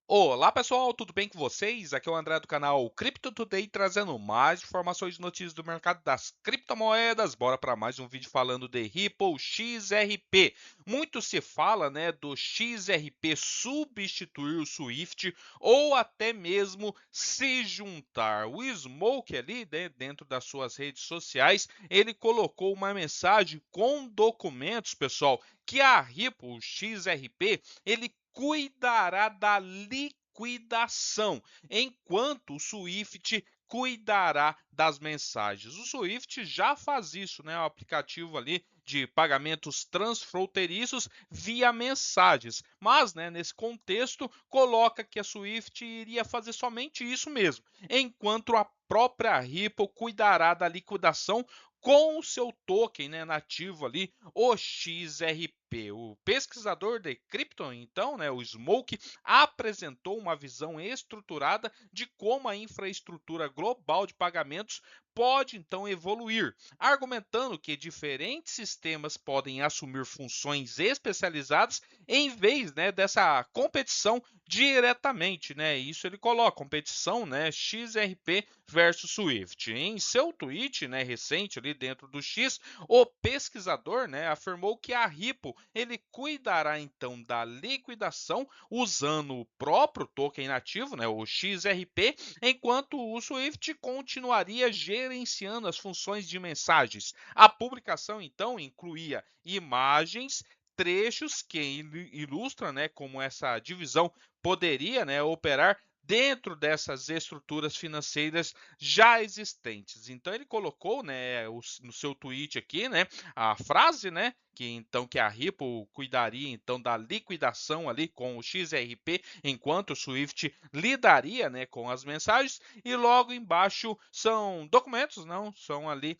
Olá pessoal, tudo bem com vocês? Aqui é o André do canal Crypto Today trazendo mais informações e notícias do mercado das criptomoedas. Bora para mais um vídeo falando de Ripple XRP. Muito se fala, do XRP substituir o Swift ou até mesmo se juntar. O Smoke ali, dentro das suas redes sociais, ele colocou uma mensagem com documentos, pessoal, que a Ripple XRP ele cuidará da liquidação, enquanto o Swift cuidará das mensagens. O Swift já faz isso, né? O aplicativo ali de pagamentos transfronteiriços via mensagens. Mas, nesse contexto, coloca que a Swift iria fazer somente isso mesmo, enquanto a própria Ripple cuidará da liquidação com o seu token, nativo ali, o XRP. O pesquisador de cripto, então, o Smoke, apresentou uma visão estruturada de como a infraestrutura global de pagamentos pode então evoluir, argumentando que diferentes sistemas podem assumir funções especializadas em vez, dessa competição diretamente, Isso ele coloca competição, XRP versus Swift. Em seu tweet, recente ali dentro do X, o pesquisador, afirmou que a Ripple ele cuidará então da liquidação usando o próprio token nativo, o XRP, enquanto o Swift continuaria gerenciando as funções de mensagens. A publicação então incluía imagens, trechos que ilustram, como essa divisão poderia, operar dentro dessas estruturas financeiras já existentes. Então ele colocou, no seu tweet aqui, a frase, que a Ripple cuidaria então da liquidação ali com o XRP, enquanto o Swift lidaria, com as mensagens. E logo embaixo são documentos, não, são ali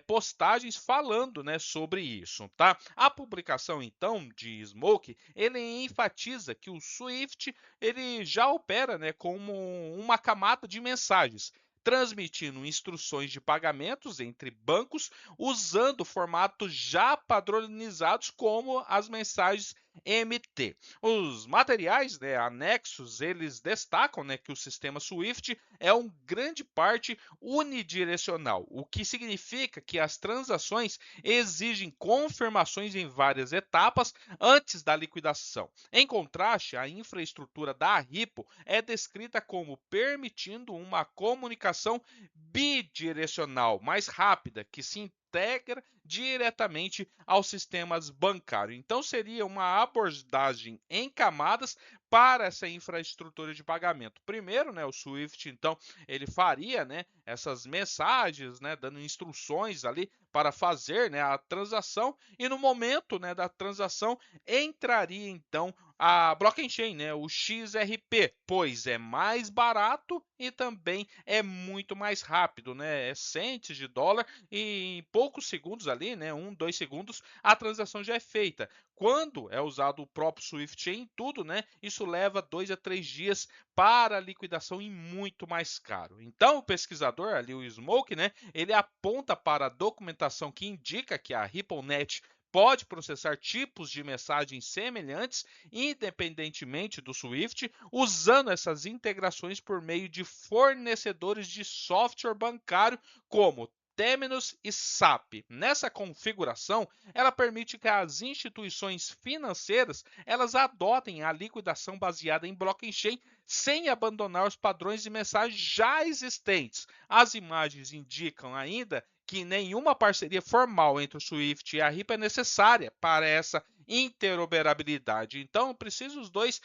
postagens falando, sobre isso, tá? A publicação então de Smoke, ele enfatiza que o Swift ele já opera, como uma camada de mensagens, transmitindo instruções de pagamentos entre bancos usando formatos já padronizados como as mensagens MT. Os materiais, anexos, eles destacam, que o sistema Swift é um grande parte unidirecional, o que significa que as transações exigem confirmações em várias etapas antes da liquidação. Em contraste, a infraestrutura da Ripple é descrita como permitindo uma comunicação bidirecional mais rápida, que se integra diretamente aos sistemas bancários. Então, seria uma abordagem em camadas para essa infraestrutura de pagamento. Primeiro, o Swift, então, ele faria, essas mensagens, dando instruções ali para fazer, a transação e no momento, da transação entraria então a blockchain, o XRP, pois é mais barato e também é muito mais rápido, é centes de dólar e em poucos segundos ali, 1, 2 segundos, a transação já é feita. Quando é usado o próprio Swift em tudo, isso leva 2 a 3 dias para a liquidação e muito mais caro. Então, o pesquisador ali, o Smoke, ele aponta para a documentação que indica que a RippleNet pode processar tipos de mensagens semelhantes, independentemente do Swift, usando essas integrações por meio de fornecedores de software bancário como Temenos e SAP. Nessa configuração, ela permite que as instituições financeiras elas adotem a liquidação baseada em blockchain sem abandonar os padrões de mensagem já existentes. As imagens indicam ainda que nenhuma parceria formal entre o Swift e a Ripple é necessária para essa interoperabilidade. Então, precisa os dois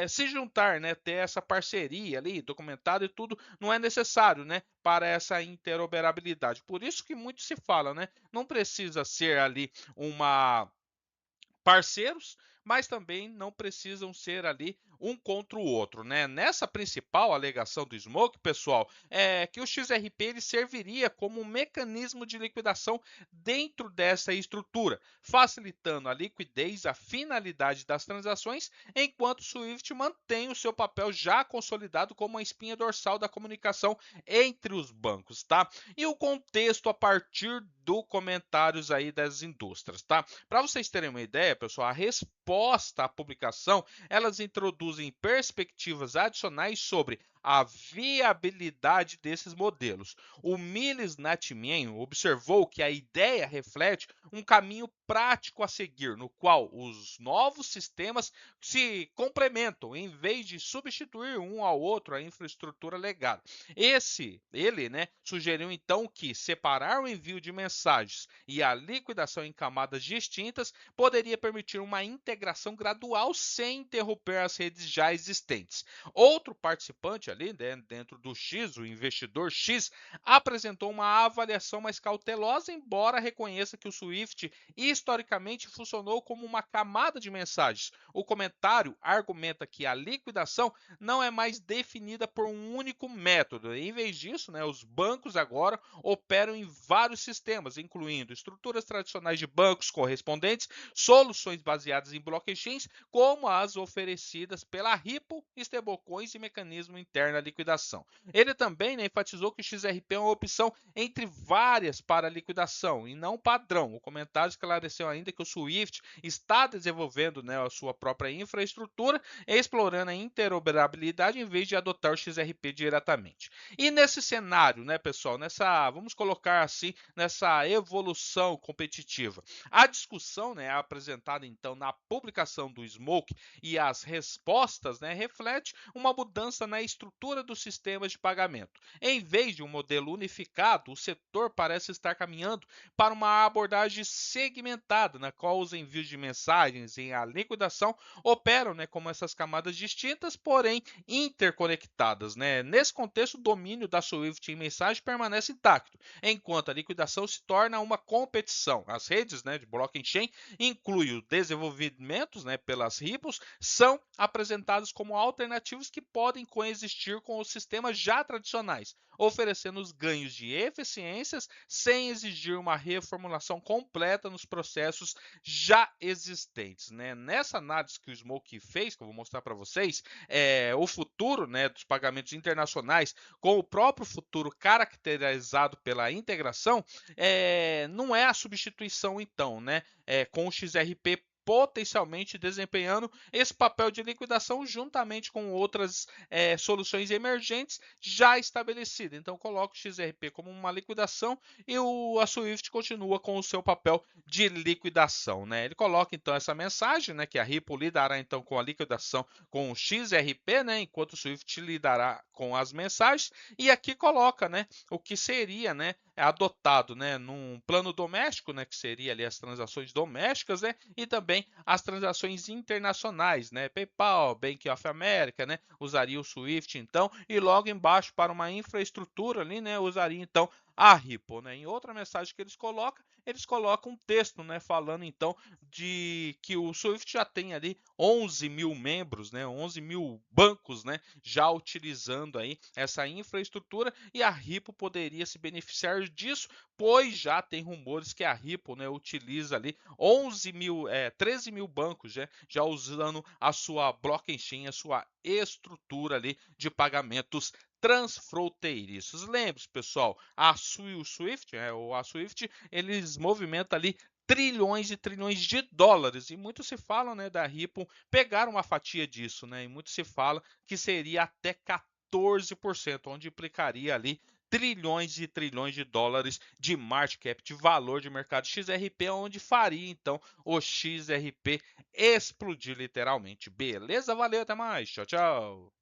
se juntar, ter essa parceria ali, documentado e tudo, não é necessário, para essa interoperabilidade. Por isso que muito se fala, não precisa ser ali uma parceiros, mas também não precisam ser ali um contra o outro, Nessa principal alegação do Smoke, pessoal, é que o XRP ele serviria como um mecanismo de liquidação dentro dessa estrutura, facilitando a liquidez, a finalidade das transações, enquanto o Swift mantém o seu papel já consolidado como a espinha dorsal da comunicação entre os bancos, tá? E o contexto a partir do comentários aí das indústrias, tá? Para vocês terem uma ideia, pessoal, a resposta à publicação, elas introduzem perspectivas adicionais sobre a viabilidade desses modelos. O Miles Natimian observou que a ideia reflete um caminho prático a seguir, no qual os novos sistemas se complementam em vez de substituir um ao outro a infraestrutura legada. Ele, né, sugeriu então que separar o envio de mensagens e a liquidação em camadas distintas poderia permitir uma integração gradual sem interromper as redes já existentes. Outro participante ali, né, dentro do X, o investidor X, apresentou uma avaliação mais cautelosa, embora reconheça que o Swift historicamente funcionou como uma camada de mensagens. O comentário argumenta que a liquidação não é mais definida por um único método. Em vez disso, né, os bancos agora operam em vários sistemas, incluindo estruturas tradicionais de bancos correspondentes, soluções baseadas em blockchains, como as oferecidas pela Ripple, stablecoins e mecanismo interno à liquidação. Ele também, né, enfatizou que o XRP é uma opção entre várias para liquidação e não padrão. O comentário esclareceu ainda que o Swift está desenvolvendo, né, a sua própria infraestrutura, explorando a interoperabilidade em vez de adotar o XRP diretamente. E nesse cenário, né, pessoal, vamos colocar assim, nessa evolução competitiva, a discussão, né, apresentada então na publicação do Smoke e as respostas, né, reflete uma mudança na estrutura dos sistemas de pagamento. Em vez de um modelo unificado, o setor parece estar caminhando para uma abordagem segmentada, na qual os envios de mensagens e a liquidação operam, né, como essas camadas distintas, porém interconectadas. Né? Nesse contexto, o domínio da Swift em mensagem permanece intacto, enquanto a liquidação se torna uma competição. As redes, né, de blockchain incluem os desenvolvimentos, né, pelas Ripples, são apresentados como alternativas que podem coexistir com os sistemas já tradicionais, oferecendo os ganhos de eficiências sem exigir uma reformulação completa nos processos já existentes. Né? Nessa análise que o Smoke fez, que eu vou mostrar para vocês, o futuro, né, dos pagamentos internacionais com o próprio futuro caracterizado pela integração, não é a substituição, então, né, com o XRP potencialmente desempenhando esse papel de liquidação juntamente com outras soluções emergentes já estabelecidas. Então, coloca o XRP como uma liquidação e a Swift continua com o seu papel de liquidação. Né? Ele coloca então essa mensagem, né, que a Ripple lidará então com a liquidação com o XRP, né, enquanto o Swift lidará com as mensagens. E aqui coloca, né, o que seria, né, adotado, né, num plano doméstico, né, que seria ali as transações domésticas, né, e também as transações internacionais, né, PayPal, Bank of America, né, usaria o Swift então, e logo embaixo para uma infraestrutura ali, né, usaria então a Ripple. Né. Em outra mensagem que eles colocam um texto, né, falando então de que o Swift já tem ali 11 mil membros, né, 11 mil bancos, né, já utilizando aí essa infraestrutura, e a Ripple poderia se beneficiar disso, pois já tem rumores que a Ripple, né, utiliza ali 13 mil bancos, né, já usando a sua blockchain, a sua estrutura ali de pagamentos transfronteiriços. Lembre-se, pessoal, o Swift, ou a Swift, eles movimentam ali trilhões e trilhões de dólares, e muito se fala, né, da Ripple pegar uma fatia disso, né, e muito se fala que seria até 14%, onde implicaria ali trilhões e trilhões de dólares de market cap, de valor de mercado XRP, onde faria então o XRP explodir literalmente. Beleza? Valeu, até mais. Tchau, tchau.